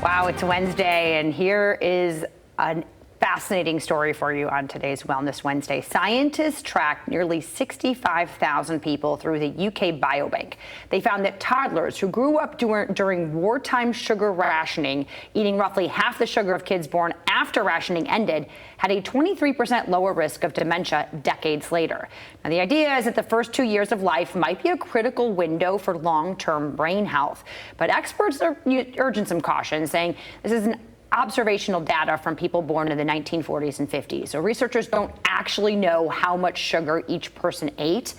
Wow, it's Wednesday, and here is a fascinating story for you on today's Wellness Wednesday. Scientists tracked nearly 65,000 people through the UK Biobank. They found that toddlers who grew up during wartime sugar rationing, eating roughly half the sugar of kids born after rationing ended, had a 23% lower risk of dementia decades later. Now, the idea is that the first 2 years of life might be a critical window for long-term brain health. But experts are urging some caution, saying this is an observational data from people born in the 1940s and 50s. So researchers don't actually know how much sugar each person ate.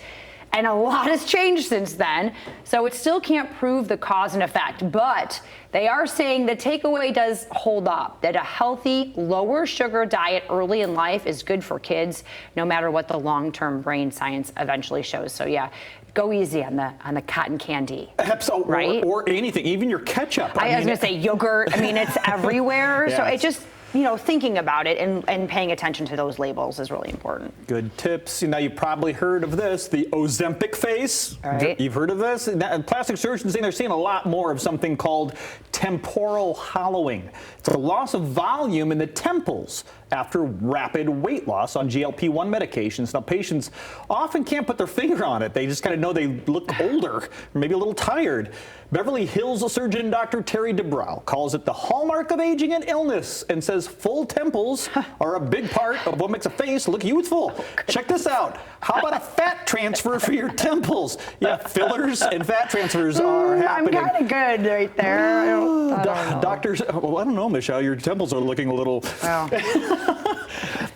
And a lot has changed since then, so it still can't prove the cause and effect. But they are saying the takeaway does hold up, that a healthy, lower sugar diet early in life is good for kids, no matter what the long-term brain science eventually shows. So yeah, go easy on the cotton candy. Absolutely, right? Or anything, even your ketchup. I was going to say yogurt. I mean, it's everywhere. Yeah, so it just, thinking about it and paying attention to those labels is really important. Good tips. Now, you've probably heard of this, the Ozempic face. Right. You've heard of this? Plastic surgeons saying they're seeing a lot more of something called temporal hollowing. It's a loss of volume in the temples after rapid weight loss on GLP-1 medications. Now, patients often can't put their finger on it. They just kind of know they look older, or maybe a little tired. Beverly Hills surgeon Dr. Terry DeBrow calls it the hallmark of aging and illness and says full temples are a big part of what makes a face look youthful. Check this out. How about a fat transfer for your temples? Yeah, fillers and fat transfers are happening. I'm kind of good right there. I don't know. Doctors, well, I don't know, Michelle. Your temples are looking a little... Well.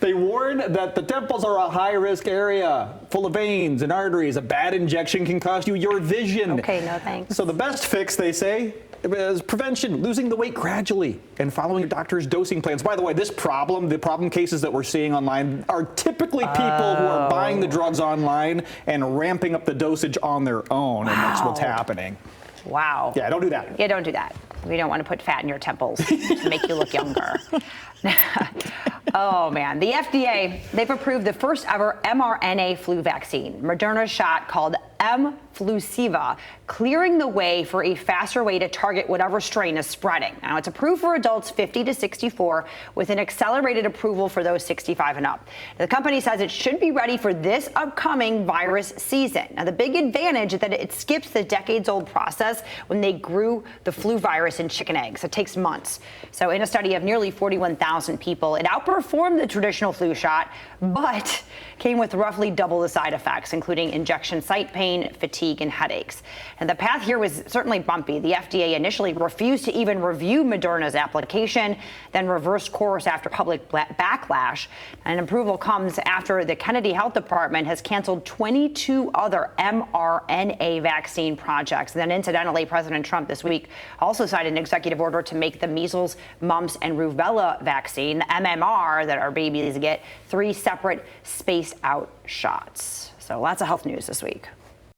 They warn that the temples are a high-risk area, full of veins and arteries. A bad injection can cost you your vision. Okay, no thanks. So the best fix, they say, is prevention, losing the weight gradually and following your doctor's dosing plans. By the way, the problem cases that we're seeing online are typically people who are buying the drugs online and ramping up the dosage on their own, and that's what's happening. Wow. Yeah, don't do that. Yeah, don't do that. We don't want to put fat in your temples to make you look younger. Oh, man. The FDA, they've approved the first ever mRNA flu vaccine, Moderna's shot called mFlusiva, clearing the way for a faster way to target whatever strain is spreading. Now, it's approved for adults 50 to 64 with an accelerated approval for those 65 and up. The company says it should be ready for this upcoming virus season. Now, the big advantage is that it skips the decades-old process when they grew the flu virus in chicken eggs. It takes months. So in a study of nearly 41,000 people, it outperformed the traditional flu shot, but came with roughly double the side effects, including injection site pain, fatigue, and headaches. And the path here was certainly bumpy. The FDA initially refused to even review Moderna's application, then reversed course after public backlash. And approval comes after the Kennedy Health Department has canceled 22 other mRNA vaccine projects. And then incidentally, President Trump this week also signed an executive order to make the measles, mumps, and rubella vaccine, the MMR, that our babies get, 3 separate spaced out shots. So lots of health news this week.